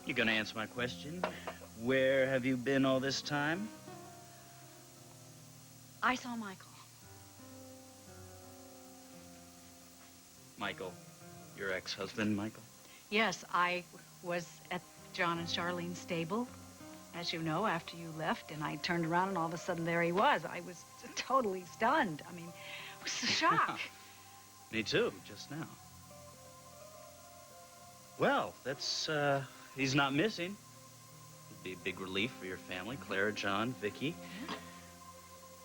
You gonna answer my question? Where have you been all this time? I saw Michael. Michael, your ex-husband, Michael? Yes, I was at John and Charlene's stable, as you know, after you left, and I turned around and all of a sudden there he was. I was totally stunned. I mean, it was a shock. Me too, just now. Well, he's not missing. It'd be a big relief for your family, Clara, John, Vicky.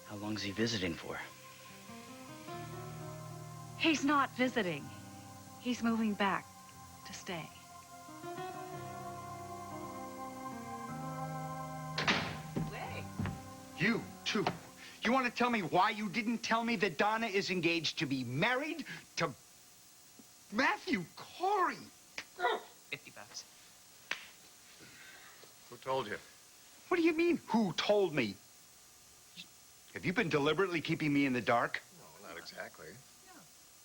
How long's he visiting for? He's not visiting. He's moving back to stay. Hey. You, too. You want to tell me why you didn't tell me that Donna is engaged to be married to Matthew Corey? 50 bucks. Who told you? What do you mean, who told me? Have you been deliberately keeping me in the dark? No, not exactly.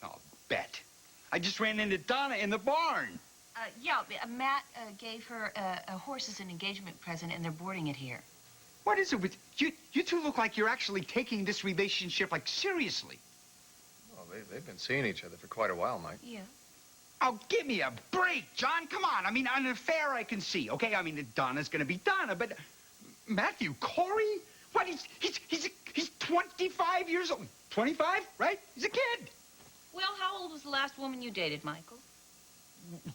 I'll bet. I just ran into Donna in the barn. Matt gave her a horse as an engagement present, and they're boarding it here. What is it with you? You two look like you're actually taking this relationship, like, seriously. Well, they've been seeing each other for quite a while, Mike. Yeah. Oh, give me a break, John. Come on. I mean, an affair I can see, okay? I mean, Donna's gonna be Donna, but Matthew Corey? What? He's 25 years old. 25, right? He's a kid. Well, how old was the last woman you dated, Michael?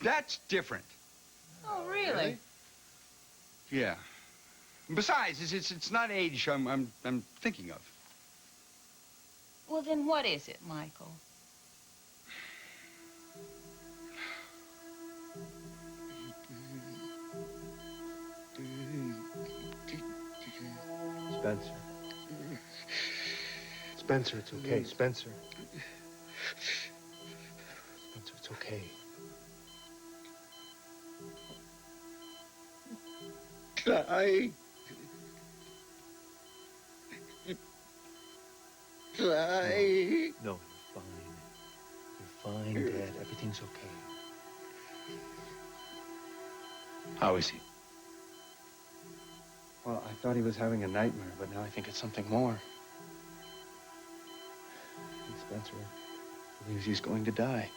That's different. Oh, really? Yeah. Besides, it's not age I'm thinking of. Well, then what is it, Michael? Spencer. Spencer, it's okay. Spencer. Spencer, it's okay. Clyde. Clyde. No, you're fine. You're fine, Dad. Everything's okay. How is he? Well, I thought he was having a nightmare, but now I think it's something more. Spencer believes he's going to die.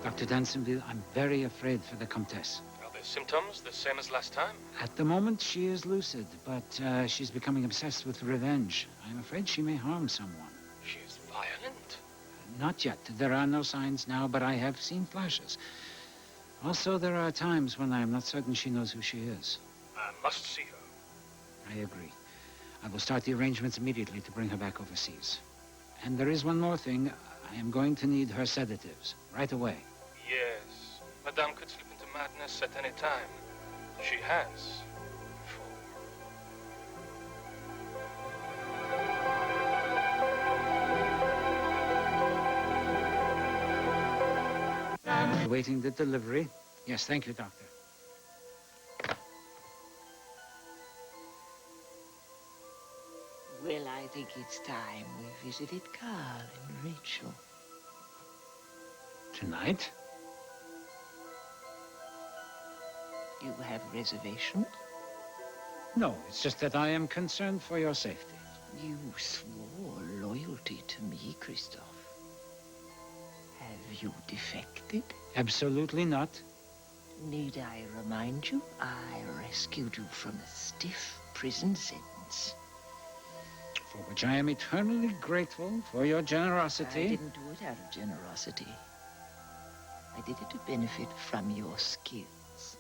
Dr. Dansonville, I'm very afraid for the Comtesse. Are the symptoms the same as last time? At the moment, she is lucid, but she's becoming obsessed with revenge. I'm afraid she may harm someone. She is violent? Not yet. There are no signs now, but I have seen flashes. Also, there are times when I am not certain she knows who she is. I must see her. I agree. I will start the arrangements immediately to bring her back overseas. And there is one more thing. I am going to need her sedatives right away. Yes. Madame could slip into madness at any time. She has before. Awaiting the delivery. Yes, thank you, Doctor. Well, I think it's time we visited Carl and Rachel. Tonight? You have reservations? No, it's just that I am concerned for your safety. You swore loyalty to me, Christoph. Have you defected? Absolutely not. Need I remind you, I rescued you from a stiff prison sentence. For which I am eternally grateful for your generosity. I didn't do it out of generosity. I did it to benefit from your skills.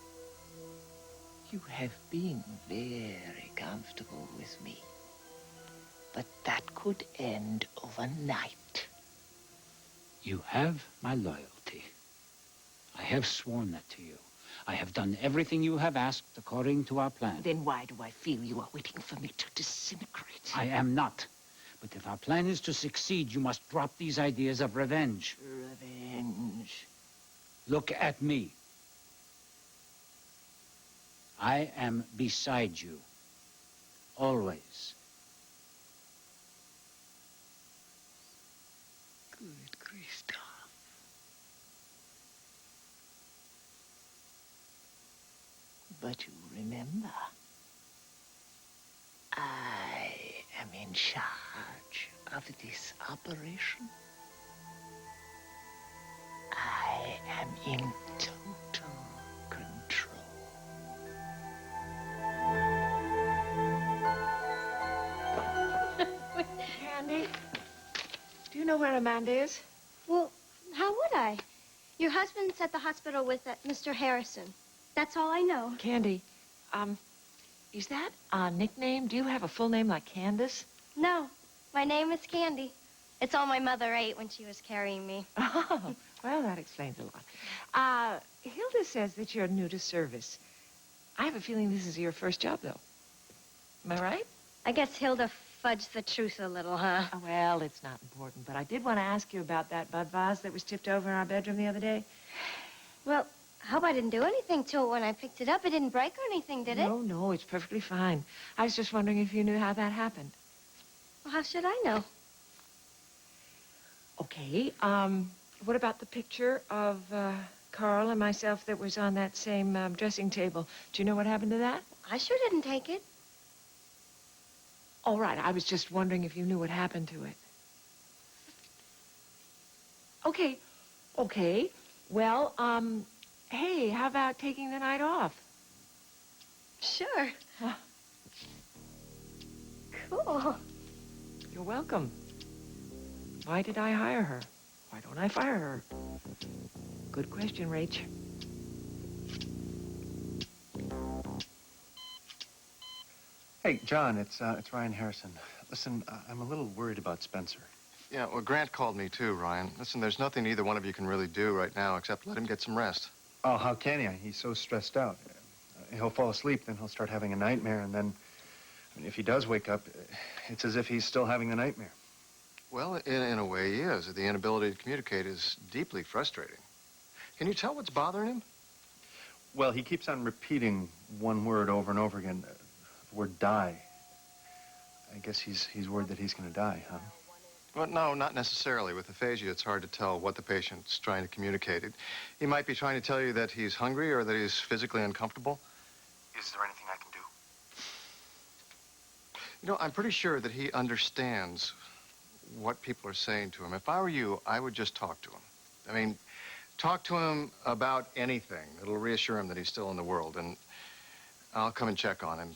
You have been very comfortable with me. But that could end overnight. You have my loyalty. I have sworn that to you. I have done everything you have asked according to our plan. Then why do I feel you are waiting for me to disintegrate? I am not. But if our plan is to succeed, you must drop these ideas of revenge. Revenge. Look at me. I am beside you. Always. good, Christoph. But you remember, I am in charge of this operation. I am in total control. Candy, do you know where Amanda is? Well, how would I? Your husband's at the hospital with Mr. Harrison. That's all I know. Candy, is that a nickname? Do you have a full name like Candace? No, my name is Candy. It's all my mother ate when she was carrying me. Oh, well, that explains a lot. Hilda says that you're new to service. I have a feeling this is your first job, though. Am I right? I guess Hilda fudged the truth a little, huh? Oh, well, it's not important, but I did want to ask you about that bud vase that was tipped over in our bedroom the other day. Well, I hope I didn't do anything to it when I picked it up. It didn't break or anything, did it? No, no, it's perfectly fine. I was just wondering if you knew how that happened. Well, how should I know? Okay, what about the picture of Carl and myself that was on that same dressing table? Do you know what happened to that? I sure didn't take it. All right, I was just wondering if you knew what happened to it. Okay. Well, hey, how about taking the night off? Sure. Cool. You're welcome. Why did I hire her? Why don't I fire her? Good question, Rach. Hey, John, it's Ryan Harrison. Listen, I'm a little worried about Spencer. Yeah, well, Grant called me too, Ryan. Listen, there's nothing either one of you can really do right now except let him get some rest. Oh, how can he? He's so stressed out. He'll fall asleep, then he'll start having a nightmare, and then, if he does wake up, it's as if he's still having the nightmare. Well, in a way, he is. The inability to communicate is deeply frustrating. Can you tell what's bothering him? Well, he keeps on repeating one word over and over again, the word die. I guess he's worried that he's going to die, huh? Well, no, not necessarily. With aphasia, it's hard to tell what the patient's trying to communicate. He might be trying to tell you that he's hungry or that he's physically uncomfortable. Is there anything I can do? You know, I'm pretty sure that he understands what people are saying to him. If I were you, I would just talk to him. I mean, talk to him about anything. It'll reassure him that he's still in the world, and I'll come and check on him.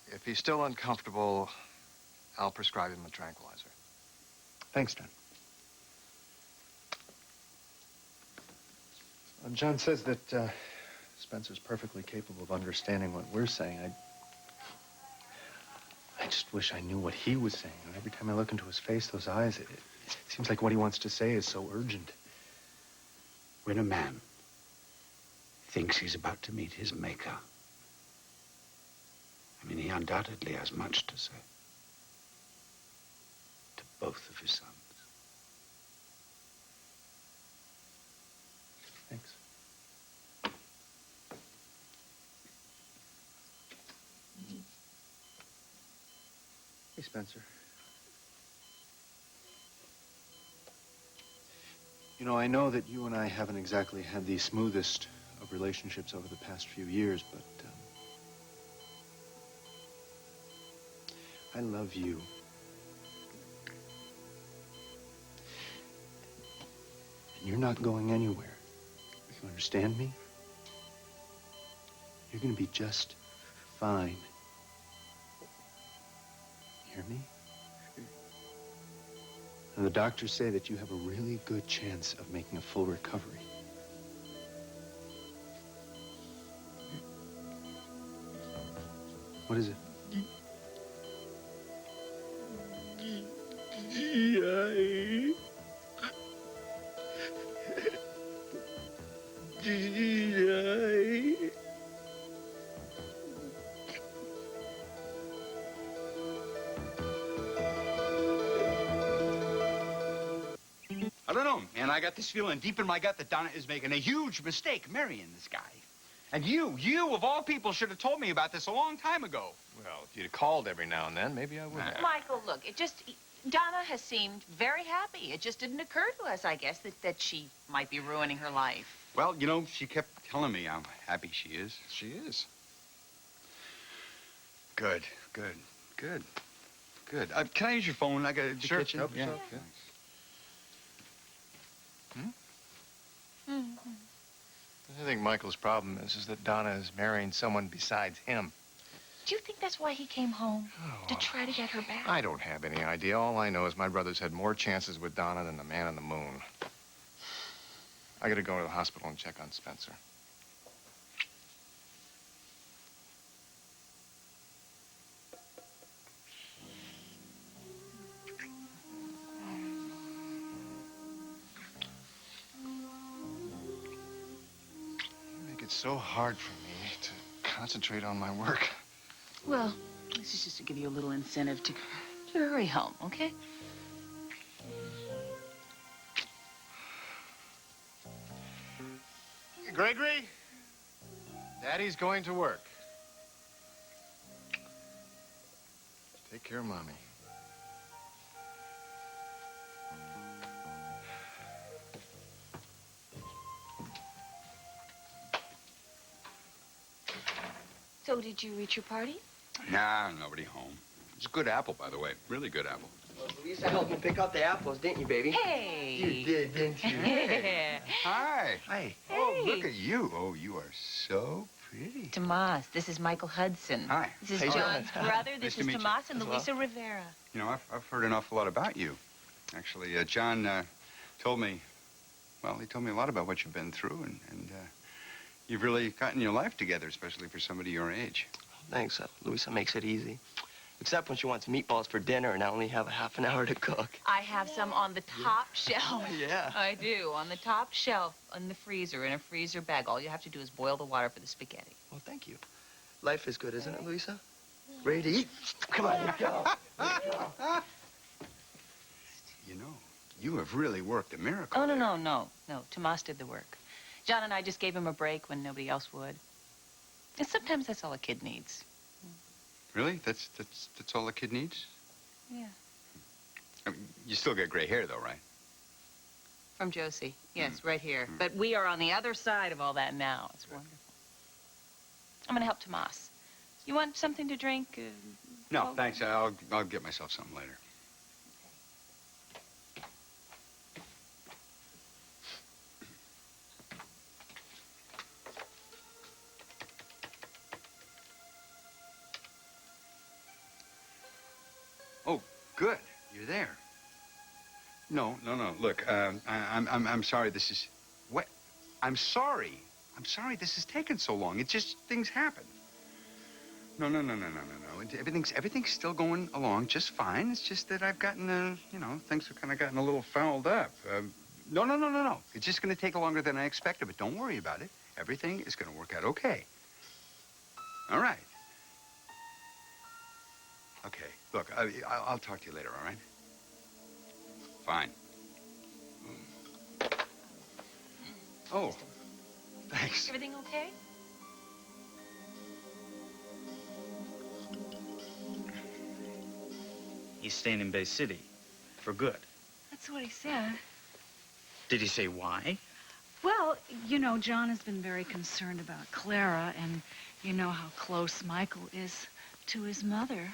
If he's still uncomfortable, I'll prescribe him a tranquilizer. Thanks, John. John says that Spencer's perfectly capable of understanding what we're saying. I just wish I knew what he was saying. Every time I look into his face, those eyes, it seems like what he wants to say is so urgent. When a man thinks he's about to meet his maker, he undoubtedly has much to say to both of his sons. Thanks. Hey, Spencer. You know, I know that you and I haven't exactly had the smoothest of relationships over the past few years, but I love you. And you're not going anywhere. You understand me? You're going to be just fine. Hear me? And the doctors say that you have a really good chance of making a full recovery. What is it? I don't know, man. I got this feeling deep in my gut that Donna is making a huge mistake marrying this guy. And you of all people should have told me about this a long time ago. Well, If you'd have called every now and then, maybe I would have. Michael, look, Donna has seemed very happy. It just didn't occur to us, I guess, that she might be ruining her life. Well, you know, she kept telling me how happy she is. She is. Good. Can I use your phone? I got the Sure. kitchen. Help yourself, yeah. I think Michael's problem is that Donna is marrying someone besides him. Do you think that's why he came home? To try to get her back? I don't have any idea. All I know is my brother's had more chances with Donna than the man on the moon. I gotta go to the hospital and check on Spencer. You make it so hard for me to concentrate on my work. Well, this is just to give you a little incentive to hurry home, okay? Gregory, Daddy's going to work. Take care of Mommy. So, did you reach your party? Nah, nobody home. It's a good apple, by the way. Really good apple. Well, Louisa helped me pick out the apples, didn't you, baby? Hey! You did, didn't you? Hi. Hi. Oh, look at you. Oh, you are so pretty. Tomas, this is Michael Hudson. Hi. This is Hey, John's John. brother. Nice This to is meet you. Tomas and As well. Luisa Rivera. You know, I've heard an awful lot about you. Actually, John told me, well, he told me a lot about what you've been through, and you've really gotten your life together, especially for somebody your age. Thanks. Louisa makes it easy. Except when she wants meatballs for dinner and I only have a half an hour to cook. I have some on the top shelf. Yeah. I do, on the top shelf in the freezer, in a freezer bag. All you have to do is boil the water for the spaghetti. Well, thank you. Life is good, isn't it, Louisa? Ready to eat? Come on, let's go. You know, you have really worked a miracle. Oh, no. Tomas did the work. John and I just gave him a break when nobody else would. And sometimes that's all a kid needs. Really? That's all a kid needs? Yeah. I mean, you still get gray hair, though, right? From Josie. Yes, right here. But we are on the other side of all that now. It's wonderful. I'm going to help Tomas. You want something to drink? No, well- thanks. I'll get myself something later. Oh, good. You're there. No. Look, I'm sorry. This is what? I'm sorry. This has taken so long. It's just things happen. No. Everything's still going along just fine. It's just that I've gotten, things have kind of gotten a little fouled up. No. It's just going to take longer than I expected, but don't worry about it. Everything is going to work out okay. All right. Okay. Look, I'll talk to you later. All right? Fine. Oh, thanks. Everything okay? He's staying in Bay City for good. That's what he said. Did he say why? Well, John has been very concerned about Clara, and you know how close Michael is to his mother.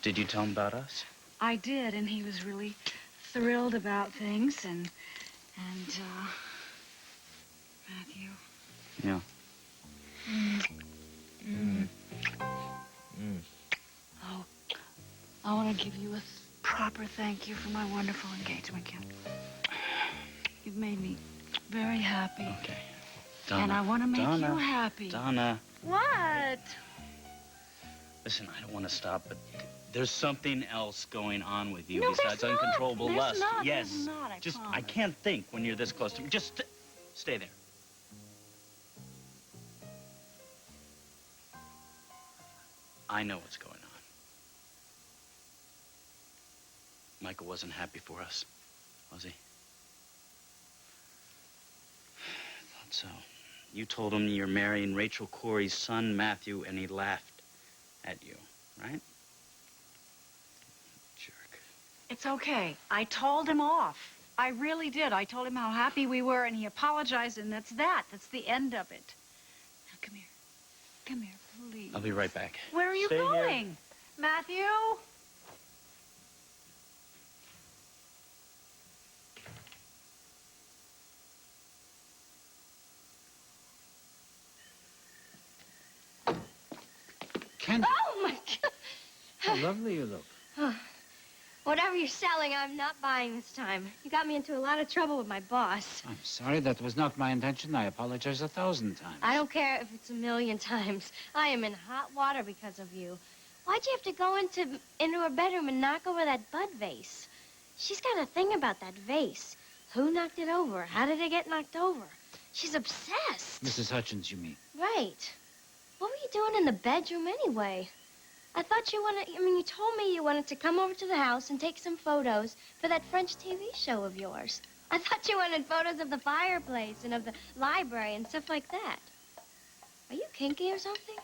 Did you tell him about us? I did, and he was really thrilled about things, and Matthew. Yeah. Oh, I want to give you a proper thank you for my wonderful engagement gift. You've made me very happy. Okay. Donna, And I want to make Donna, you happy. Donna, What? listen, I don't want to stop, but there's something else going on with you No, besides there's not. uncontrollable There's lust. not. Yes. There's not, I Just, I promise. can't think when you're this close to me. Just stay there. I know what's going on. Michael wasn't happy for us, was he? I thought so. You told him you're marrying Rachel Corey's son, Matthew, and he laughed at you. right? Jerk. It's okay. I told him off. I really did. I told him how happy we were, and he apologized, and that's that. That's the end of it. Now, come here. Come here, please. I'll be right back. Where are you Stay here. going? Matthew? Candy, Oh, my God. how lovely you look. Whatever you're selling, I'm not buying this time. You got me into a lot of trouble with my boss. I'm sorry, that was not my intention. I apologize 1,000 times. I don't care if it's 1,000,000 times. I am in hot water because of you. Why'd you have to go into her bedroom and knock over that bud vase? She's got a thing about that vase. Who knocked it over? How did it get knocked over? She's obsessed. Mrs. Hutchins, you mean? Right. What were you doing in the bedroom anyway? I thought you told me you wanted to come over to the house and take some photos for that French TV show of yours. I thought you wanted photos of the fireplace and of the library and stuff like that. Are you kinky or something?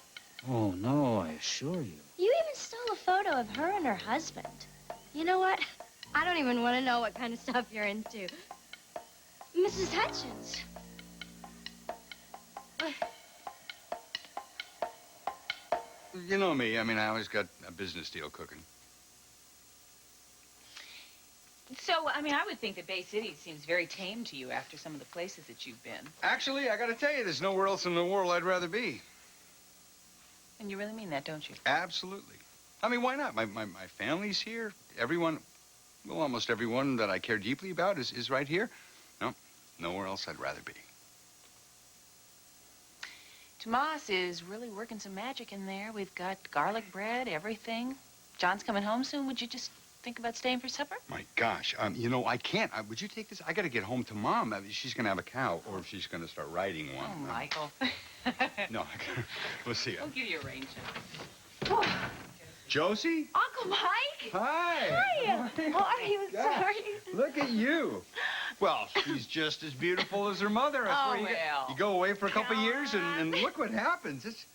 Oh, no, I assure you. You even stole a photo of her and her husband. You know what? I don't even want to know what kind of stuff you're into. Mrs. Hutchins. You know me. I mean, I always got a business deal cooking. So, I mean, I would think that Bay City seems very tame to you after some of the places that you've been. Actually, I got to tell you, there's nowhere else in the world I'd rather be. And you really mean that, don't you? Absolutely. I mean, why not? My family's here. Everyone, well, almost everyone that I care deeply about is right here. No, nowhere else I'd rather be. Tomas is really working some magic in there. We've got garlic bread, everything. John's coming home soon. Would you just think about staying for supper? My gosh, you know, I can't. Would you take this? I got to get home to Mom. I mean, she's going to have a cow, or she's going to start riding one. Oh, Michael. No, we'll see. We'll give you a rain check. Josie? Uncle Mike? Hi. Hi. How are you? Gosh, Sorry. Look at you. Well, she's just as beautiful as her mother. I swear you go away for a couple years, and look what happens. It's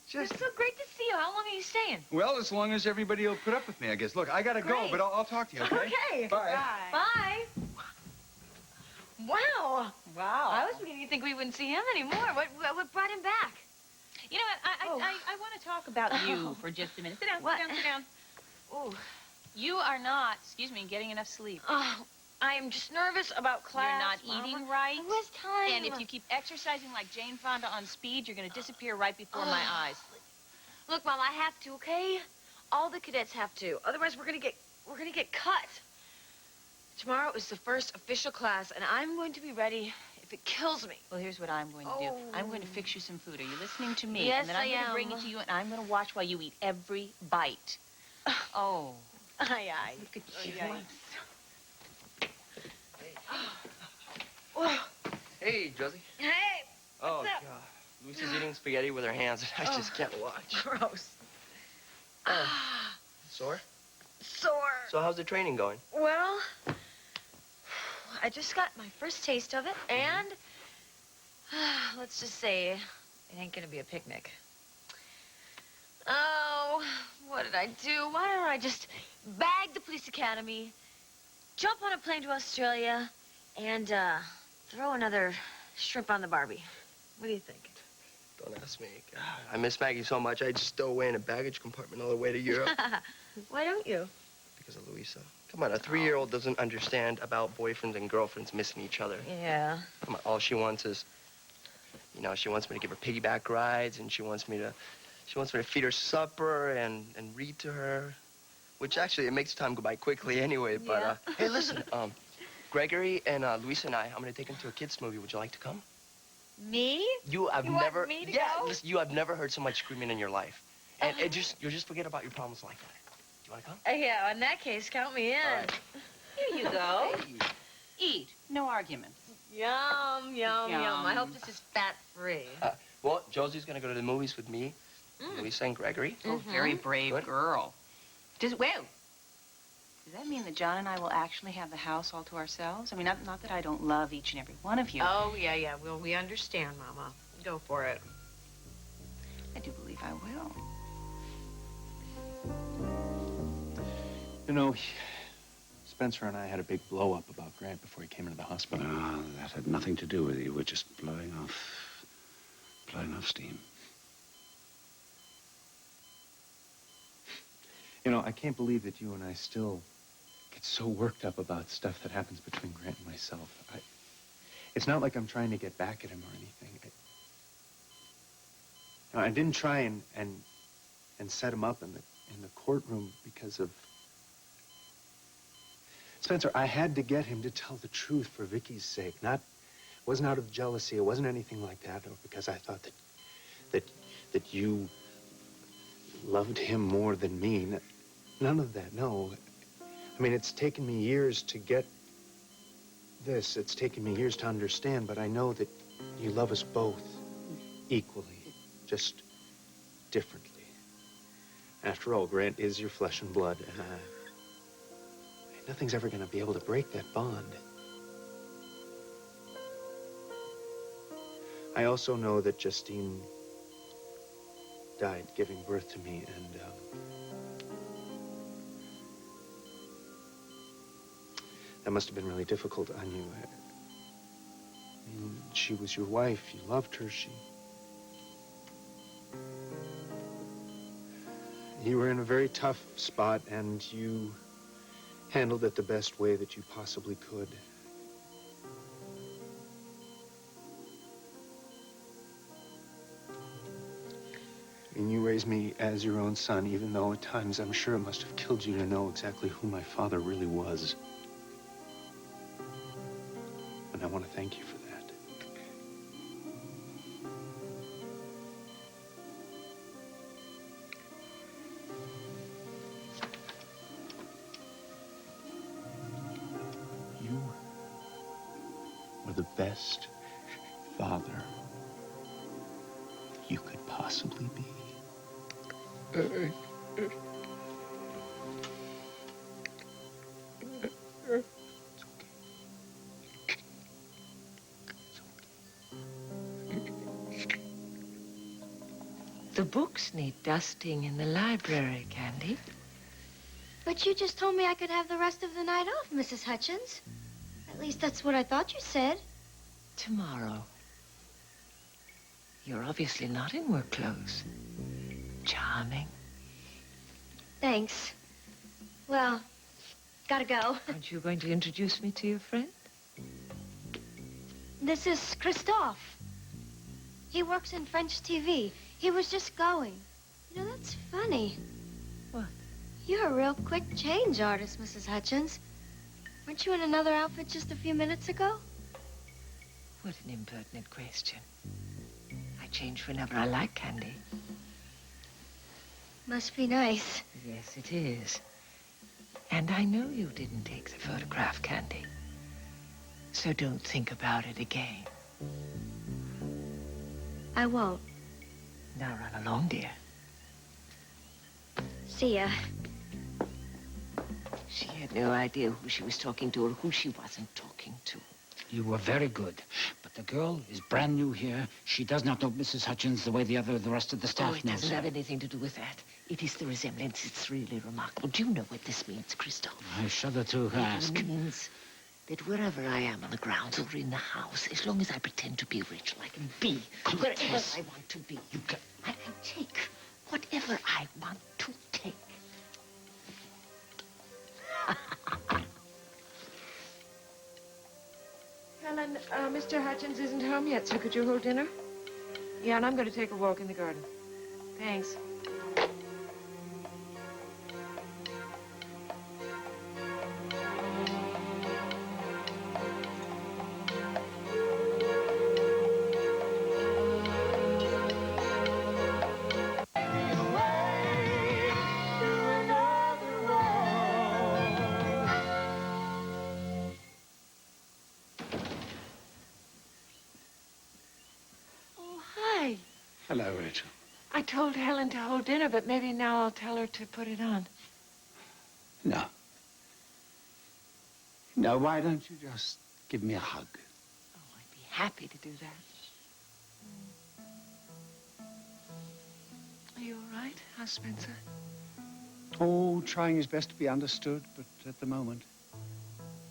just... It's so great to see you. How long are you staying? Well, as long as everybody will put up with me, I guess. Look, I got to go, but I'll talk to you, okay? Okay. Bye. Bye. Wow. Wow. I was beginning to think we wouldn't see him anymore. What brought him back? You know what? I want to talk about you for just a minute. Sit down, What? sit down. Oh. You are not, excuse me, getting enough sleep. Oh, I am just nervous about class. You're not Mama. eating right. It was time. And if you keep exercising like Jane Fonda on speed, you're going to disappear right before my eyes. Look, Mom, I have to, okay? All the cadets have to. Otherwise, we're gonna get cut. Tomorrow is the first official class, and I'm going to be ready if it kills me. Well, here's what I'm going to do. I'm going to fix you some food. Are you listening to me? Yes, and then I'm I going to am. bring it to you, and I'm going to watch while you eat every bite. Oh. Aye, aye. Look at you. Aye, Hey, Josie. Hey, Oh, what's up? God. Lucy's eating spaghetti with her hands. I just can't watch. Gross. Sore? Sore. So how's the training going? Well, I just got my first taste of it, and let's just say it ain't gonna be a picnic. Oh, what did I do? Why don't I just bag the police academy, jump on a plane to Australia, and throw another shrimp on the Barbie? What do you think? Don't ask me. God, I miss Maggie so much, I'd just stow away in a baggage compartment all the way to Europe. Why don't you? Because of Louisa. Come on, a 3-year-old doesn't understand about boyfriends and girlfriends missing each other. Yeah. Come on, all she wants is, you know, she wants me to give her piggyback rides, and she wants me to feed her supper and read to her, which actually, it makes time go by quickly anyway, but, hey, listen, Gregory and Luisa and I'm gonna take them to a kids' movie. Would you like to come? Me? You have You never, want me to yeah, go? listen, you have never heard so much screaming in your life. And you'll just forget about your problems like that. Do you want to come? Yeah, in that case, count me in. All right. Here you go. Eat. No arguments. Yum, yum, yum. I hope Yum. this is fat-free. Well, Josie's gonna go to the movies with me, Luisa and Gregory. Oh, very brave Good. girl. Does that mean that John and I will actually have the house all to ourselves? I mean, not that I don't love each and every one of you. Oh, yeah. Well, we understand, Mama. Go for it. I do believe I will. You know, Spencer and I had a big blow-up about Grant before he came into the hospital. No, that had nothing to do with it. You were just blowing off steam. You know, I can't believe that you and I still get so worked up about stuff that happens between Grant and myself. It's not like I'm trying to get back at him or anything. I didn't try and set him up in the courtroom because of... Spencer, I had to get him to tell the truth for Vicky's sake. It wasn't out of jealousy. It wasn't anything like that, or because I thought that you loved him more than me. None of that, no. I mean, it's taken me years to get this. It's taken me years to understand, but I know that you love us both equally, just differently. After all, Grant is your flesh and blood, and nothing's ever going to be able to break that bond. I also know that Justine died giving birth to me, and that must have been really difficult on you. I mean, she was your wife. You loved her. You were in a very tough spot, and you handled it the best way that you possibly could. I mean, you raised me as your own son, even though at times I'm sure it must have killed you to know exactly who my father really was. And I want to thank you for that. You were the best father you could possibly be. The books need dusting in the library, Candy. But you just told me I could have the rest of the night off, Mrs. Hutchins. At least that's what I thought you said. Tomorrow. You're obviously not in work clothes. Charming. Thanks. Well, gotta go. Aren't you going to introduce me to your friend? This is Christophe. He works in French TV. He was just going. You know, that's funny. What? You're a real quick change artist, Mrs. Hutchins. Weren't you in another outfit just a few minutes ago? What an impertinent question. I change whenever I like, Candy. Must be nice. Yes, it is. And I know you didn't take the photograph, Candy. So don't think about it again. I won't. Now run along, dear. See ya. She had no idea who she was talking to or who she wasn't talking to. You were very good. But the girl is brand new here. She does not know Mrs. Hutchins the way the rest of the staff It knows doesn't her. have anything to do with that. It is the resemblance. It's really remarkable. Do you know what this means, Christophe? I shudder to ask. It means that wherever I am on the grounds or in the house, as long as I pretend to be Rachel, I can be wherever I want to be. I can take whatever I want to take. Helen, Mr. Hutchins isn't home yet, so could you hold dinner? Yeah, and I'm going to take a walk in the garden. Thanks. Hello, Rachel. I told Helen to hold dinner, but maybe now I'll tell her to put it on. No. No, why don't you just give me a hug? Oh, I'd be happy to do that. Are you all right? How's Spencer? Oh, trying his best to be understood, but at the moment,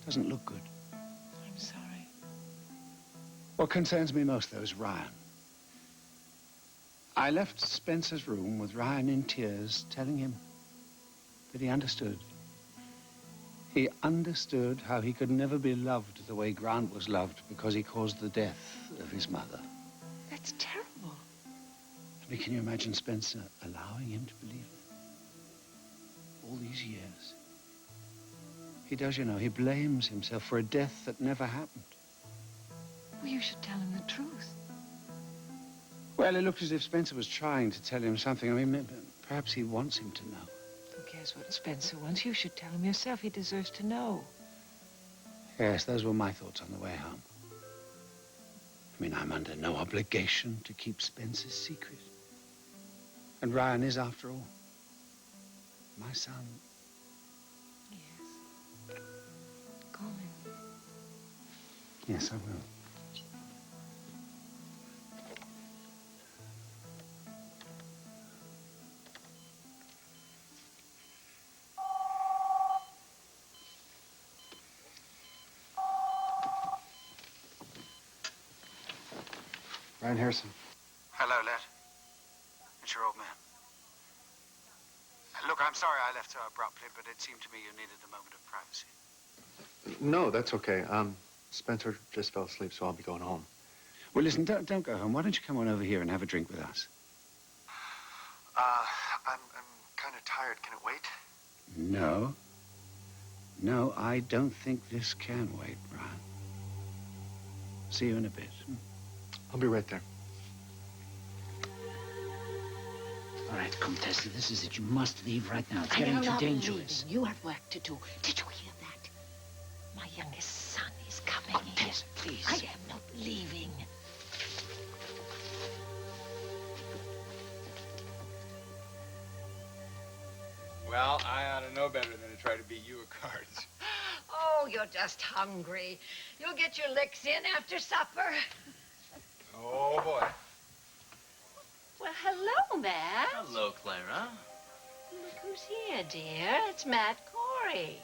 doesn't look good. I'm sorry. What concerns me most, though, is Ryan. I left Spencer's room with Ryan in tears, telling him that he understood. He understood how he could never be loved the way Grant was loved because he caused the death of his mother. That's terrible. I mean, can you imagine Spencer allowing him to believe it? All these years. He does, you know, he blames himself for a death that never happened. Well, you should tell him the truth. Well, it looked as if Spencer was trying to tell him something. I mean, perhaps he wants him to know. Who cares what Spencer wants? You should tell him yourself. He deserves to know. Yes, those were my thoughts on the way home. I mean, I'm under no obligation to keep Spencer's secret. And Ryan is, after all, my son. Yes. Call him. Yes, I will. Ryan Harrison. Hello, Let. It's your old man. Look, I'm sorry I left so abruptly, but it seemed to me you needed a moment of privacy. No, that's okay. Spencer just fell asleep, so I'll be going home. Well, listen, don't go home. Why don't you come on over here and have a drink with us? I'm kind of tired. Can it wait? No. No, I don't think this can wait, Ryan. See you in a bit. I'll be right there. All right, Comtesse, this is it. You must leave right now. It's I getting am too not dangerous. leaving. You have work to do. Did you hear that? My youngest son is coming. Comtesse, please. I am not leaving. Well, I ought to know better than to try to beat you at cards. Oh, you're just hungry. You'll get your licks in after supper. Oh, boy. Well, hello, Matt. Hello, Clara. Look who's here, dear. It's Matt Corey.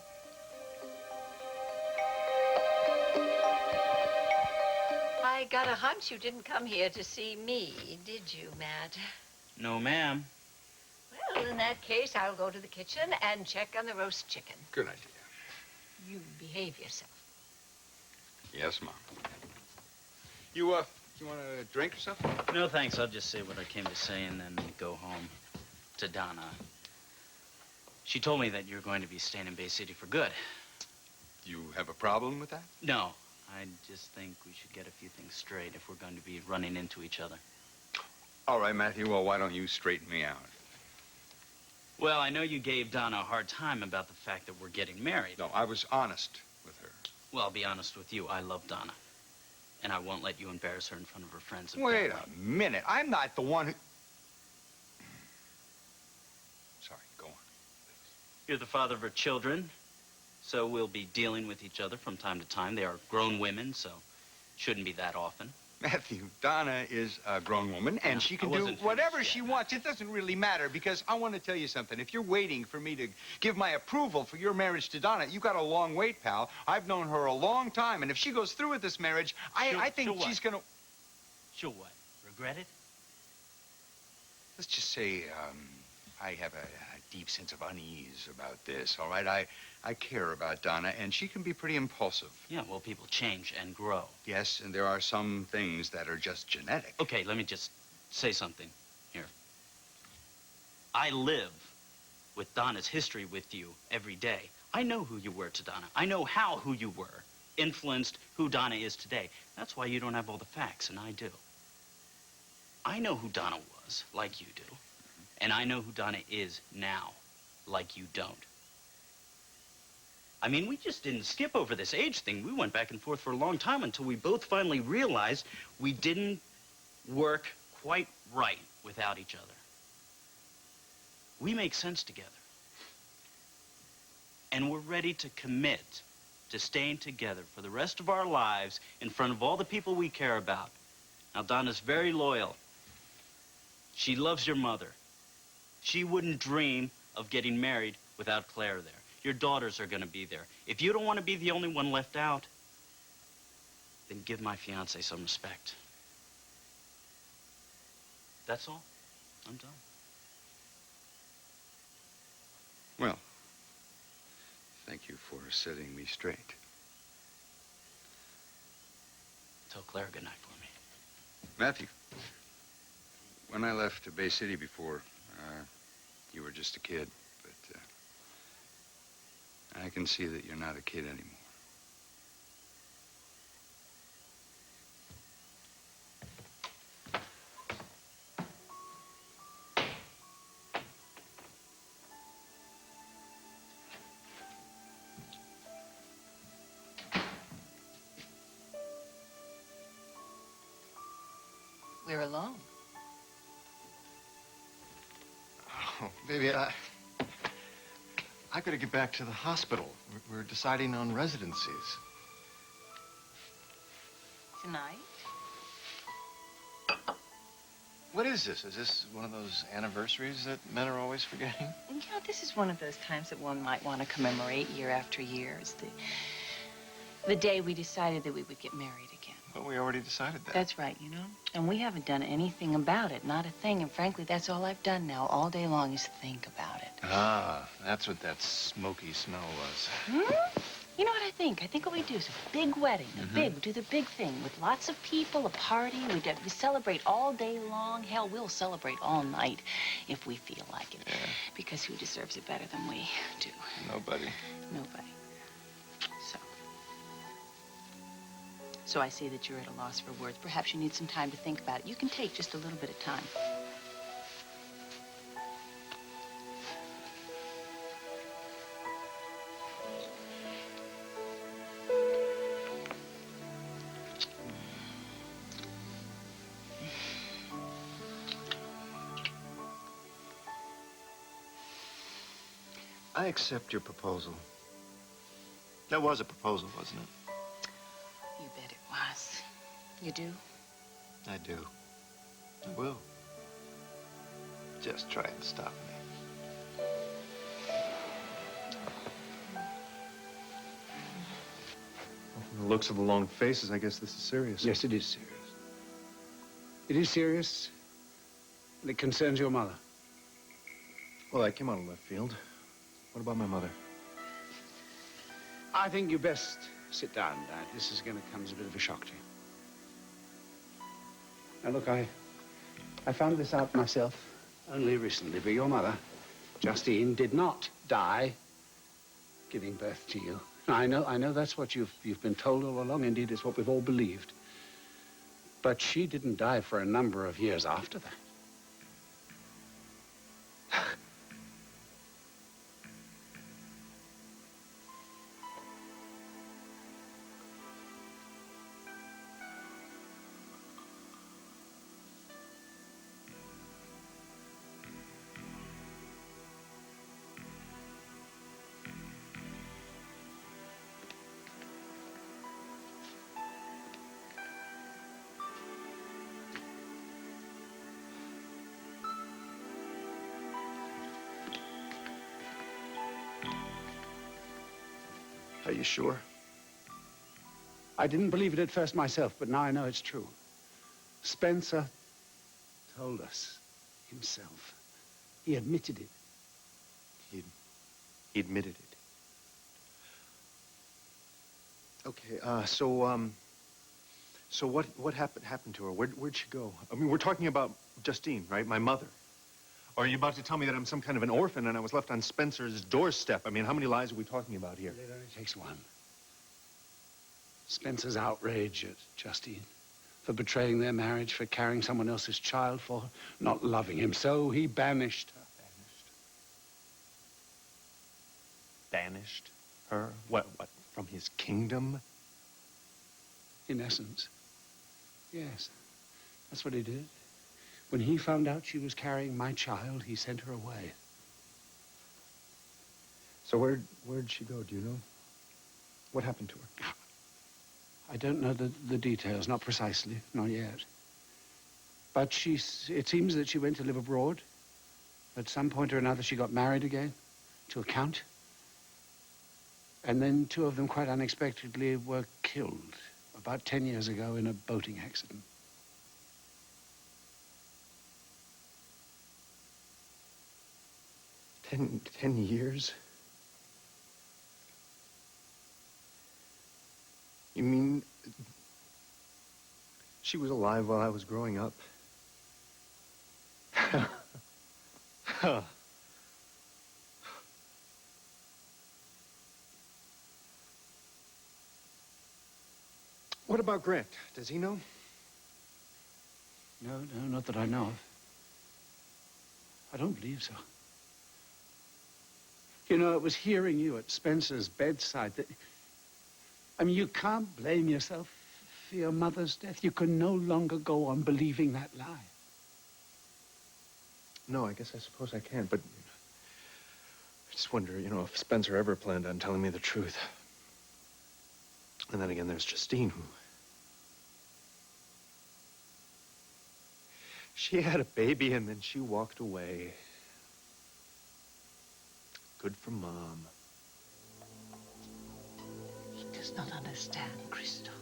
I got a hunch you didn't come here to see me, did you, Matt? No, ma'am. Well, in that case, I'll go to the kitchen and check on the roast chicken. Good idea. You behave yourself. Yes, Mom. You want a drink or something? No, thanks. I'll just say what I came to say and then go home to Donna. She told me that you're going to be staying in Bay City for good. You have a problem with that? No. I just think we should get a few things straight if we're going to be running into each other. All right, Matthew. Well, why don't you straighten me out? Well, I know you gave Donna a hard time about the fact that we're getting married. No, I was honest with her. Well, I'll be honest with you. I love Donna. And I won't let you embarrass her in front of her friends. and Wait family. a minute. I'm not the one who... Sorry, go on. You're the father of her children, so we'll be dealing with each other from time to time. They are grown women, so shouldn't be that often. Matthew, Donna is a grown woman, and Yeah, she can I do wasn't whatever finished she yet. wants. It doesn't really matter, because I want to tell you something. If you're waiting for me to give my approval for your marriage to Donna, you got a long wait, pal. I've known her a long time, and if she goes through with this marriage, I think she'll she's what? going to... She'll what? Regret it? Let's just say I have a deep sense of unease about this, all right? I care about Donna, and she can be pretty impulsive. Yeah, well, people change and grow. Yes, and there are some things that are just genetic. Okay, let me just say something here. I live with Donna's history with you every day. I know who you were to Donna. I know how who you were influenced who Donna is today. That's why you don't have all the facts, and I do. I know who Donna was, like you do. And I know who Donna is now, like you don't. I mean, we just didn't skip over this age thing. We went back and forth for a long time until we both finally realized we didn't work quite right without each other. We make sense together. And we're ready to commit to staying together for the rest of our lives in front of all the people we care about. Now, Donna's very loyal. She loves your mother. She wouldn't dream of getting married without Claire there. Your daughters are going to be there. If you don't want to be the only one left out, then give my fiancée some respect. That's all. I'm done. Well, thank you for setting me straight. Tell Claire goodnight for me. Matthew, when I left Bay City before, you were just a kid, but I can see that you're not a kid anymore. We're alone. Oh, baby, I gotta get back to the hospital. We're deciding on residencies. Tonight? What is this? Is this one of those anniversaries that men are always forgetting? You know, this is one of those times that one might want to commemorate year after year. It's the day we decided that we would get married again. But we already decided that. That's right, you know. And we haven't done anything about it, not a thing. And frankly, that's all I've done now all day long is think about it. Ah, that's what that smoky smell was. Hmm? You know what I think? I think what we do is a big wedding, we do the big thing with lots of people, a party. We celebrate all day long. Hell, we'll celebrate all night if we feel like it. Yeah. Because who deserves it better than we do? Nobody. Nobody. So I see that you're at a loss for words. Perhaps you need some time to think about it. You can take just a little bit of time. I accept your proposal. That was a proposal, wasn't it? You bet it was. You do? I do. I will. Just try and stop me. From the looks of the long faces, I guess this is serious. Yes, it is serious. It is serious, and it concerns your mother. Well, that came out of left field. What about my mother? I think you best sit down, Dad. This is going to come as a bit of a shock to you. Now, look, I found this out myself only recently, but your mother, Justine, did not die giving birth to you. I know that's what you've been told all along. Indeed, it's what we've all believed. But she didn't die for a number of years after that. Are you sure? I didn't believe it at first myself, but now I know it's true. Spencer told us himself. He admitted it. He admitted it. Okay, so what happened to her? Where'd she go? I mean, we're talking about Justine, right? My mother. Or are you about to tell me that I'm some kind of an orphan and I was left on Spencer's doorstep? I mean, how many lies are we talking about here? It only takes one. Spencer's outrage at Justine for betraying their marriage, for carrying someone else's child, for not loving him. So he banished her. Banished her? What, from his kingdom? In essence, yes. That's what he did. When he found out she was carrying my child, he sent her away. So where'd she go? Do you know? What happened to her? I don't know the details, not precisely, not yet. But it seems that she went to live abroad At some point or another, she got married again to a count. And then two of them, quite unexpectedly, were killed about 10 years ago in a boating accident. Ten years? You mean she was alive while I was growing up? What about Grant? Does he know? No, not that I know of. I don't believe so. You know, it was hearing you at Spencer's bedside that... I mean, you can't blame yourself for your mother's death. You can no longer go on believing that lie. No, I suppose I can, but I just wonder, you know, if Spencer ever planned on telling me the truth. And then again, there's Justine, who... She had a baby and then she walked away. Good for Mom. He does not understand, Christoph.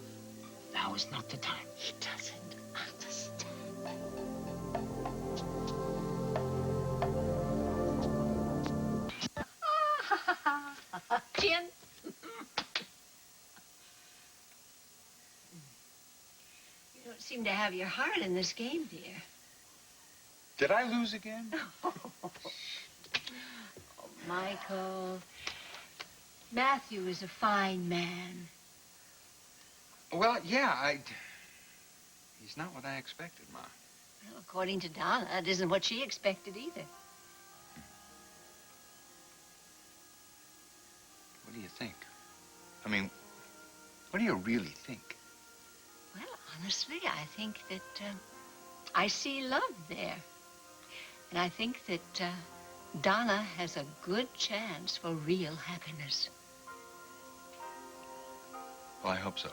Now is not the time. He doesn't understand. Chin. You don't seem to have your heart in this game, dear. Did I lose again? Oh, Michael. Matthew is a fine man. Well, yeah, he's not what I expected, Ma. Well, according to Donna, it isn't what she expected either. What do you think? I mean, what do you really think? Well, honestly, I think that I see love there. And I think that Donna has a good chance for real happiness. Well, I hope so.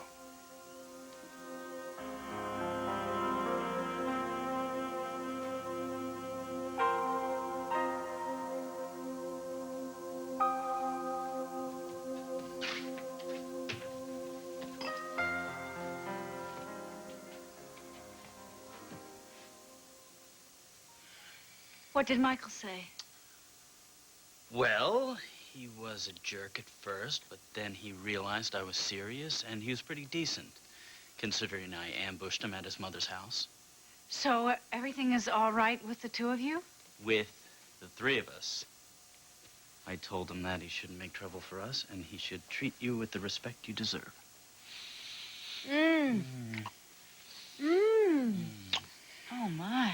What did Michael say? Well, he was a jerk at first, but then he realized I was serious, and he was pretty decent, considering I ambushed him at his mother's house. So everything is all right with the two of you? With the three of us. I told him that he shouldn't make trouble for us, and he should treat you with the respect you deserve. Oh, my.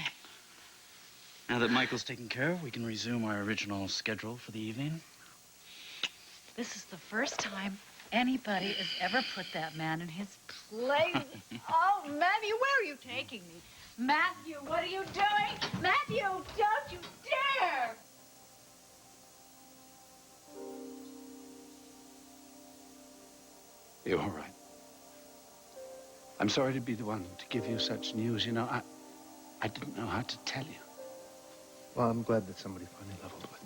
Now that Michael's taken care of, we can resume our original schedule for the evening. This is the first time anybody has ever put that man in his place. Oh, Matthew, where are you taking me? Matthew, what are you doing? Matthew, don't you dare! You're all right. I'm sorry to be the one to give you such news. You know, I didn't know how to tell you. Well, I'm glad that somebody finally leveled with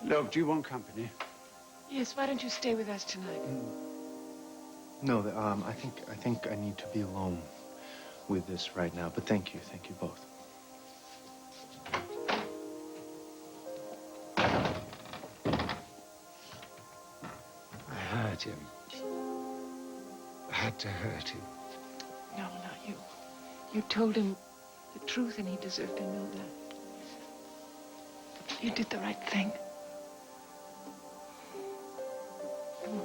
me. Look, do you want company? Yes, why don't you stay with us tonight? No, I think I need to be alone with this right now. But thank you both. I hurt him. I had to hurt him. No, not you. You told him the truth, and he deserved to know that. You did the right thing. Come on.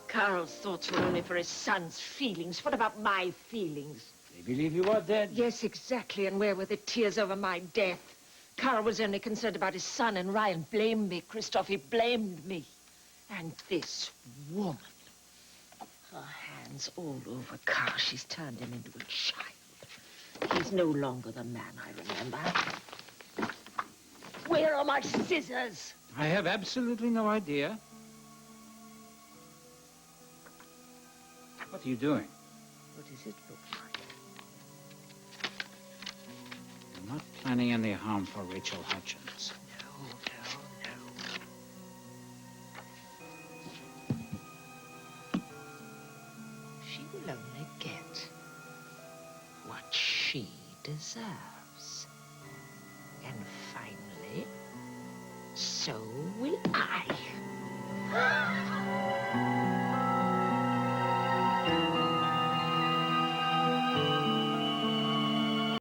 Carl's thoughts were only for his son's feelings. What about my feelings? They believe you are dead. Yes, exactly. And where were the tears over my death? Carl was only concerned about his son, and Ryan blamed me, Christoph. He blamed me. And this woman. Her hands all over Carl. She's turned him into a child. He's no longer the man I remember. Where are my scissors? I have absolutely no idea. What are you doing? What does it look like? You're not planning any harm for Rachel Hutchins. She will only get what she deserves. And finally, so will I.